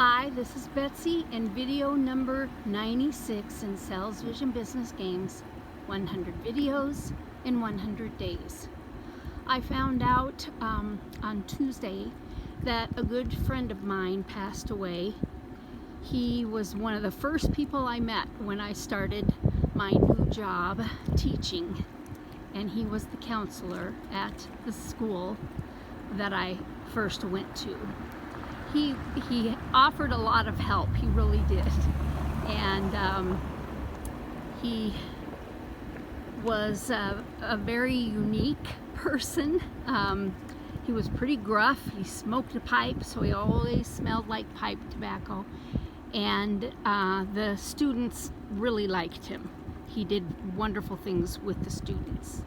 Hi, this is Betsy and video number 96 in SalesVision Business Games, 100 videos in 100 days. I found out on Tuesday that a good friend of mine passed away. He was one of the first people I met when I started my new job teaching, and he was the counselor at the school that I first went to. He offered a lot of help, he really did, and he was a very unique person. He was pretty gruff. He smoked a pipe, so he always smelled like pipe tobacco, and the students really liked him. He did wonderful things with the students.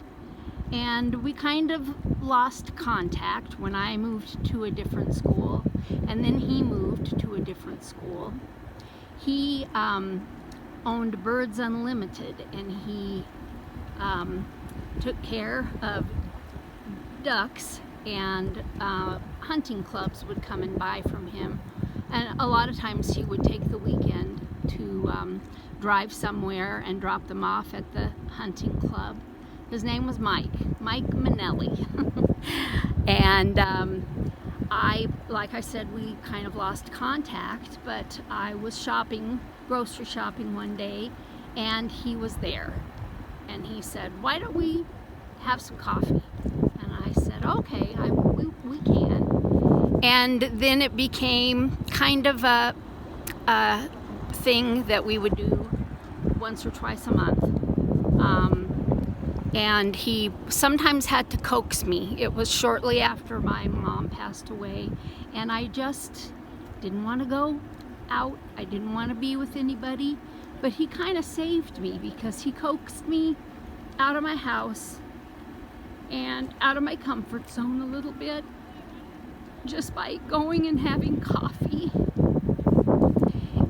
And we kind of lost contact when I moved to a different school, and then he moved to a different school. He owned Birds Unlimited, and he took care of ducks, and hunting clubs would come and buy from him. And a lot of times he would take the weekend to drive somewhere and drop them off at the hunting club. His name was Mike Manelli. And like I said, we kind of lost contact, but I was grocery shopping one day, and he was there. And he said, "Why don't we have some coffee?" And I said, "Okay, we can." And then it became kind of a thing that we would do once or twice a month. And he sometimes had to coax me. It was shortly after my mom passed away, and I just didn't want to go out. I didn't want to be with anybody, but he kind of saved me because he coaxed me out of my house and out of my comfort zone a little bit just by going and having coffee.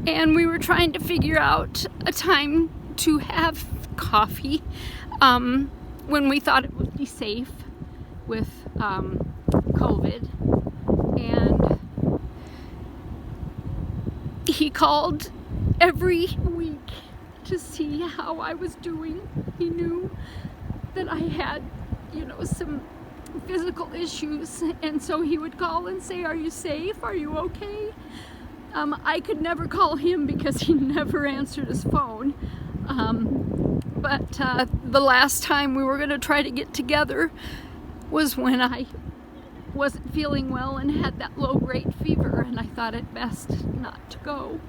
And we were trying to figure out a time to have coffee when we thought it would be safe with COVID. And he called every week to see how I was doing. He knew that I had, some physical issues, and so he would call and say, "Are you safe? Are you okay?" I could never call him because he never answered his phone. But the last time we were going to try to get together was when I wasn't feeling well and had that low-grade fever, and I thought it best not to go.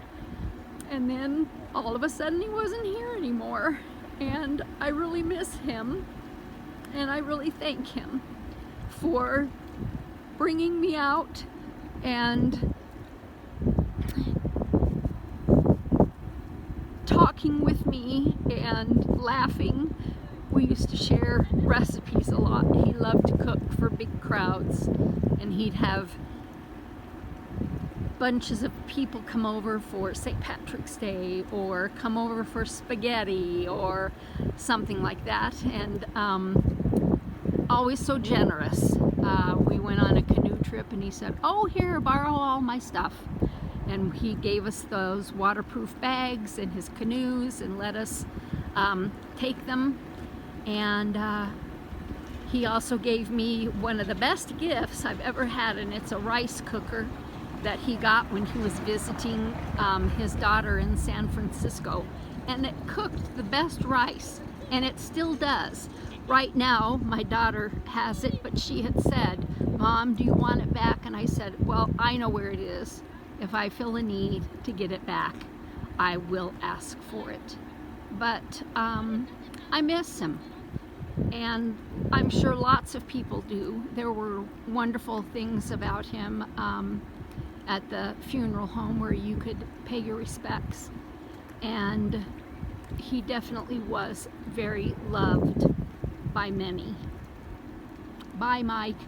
And then all of a sudden he wasn't here anymore, and I really miss him, and I really thank him for bringing me out and talking with me and laughing. We used to share recipes a lot. He loved to cook for big crowds, and he'd have bunches of people come over for St. Patrick's Day or come over for spaghetti or something like that, and always so generous. We went on a canoe trip, and he said, "Oh, here, borrow all my stuff." And he gave us those waterproof bags and his canoes and let us take them. And he also gave me one of the best gifts I've ever had, and it's a rice cooker that he got when he was visiting his daughter in San Francisco. And it cooked the best rice, and it still does. Right now, my daughter has it, but she had said, "Mom, do you want it back?" And I said, "Well, I know where it is. If I feel a need to get it back, I will ask for it." But I miss him, and I'm sure lots of people do. There were wonderful things about him at the funeral home where you could pay your respects, and he definitely was very loved by many. Bye, Mike.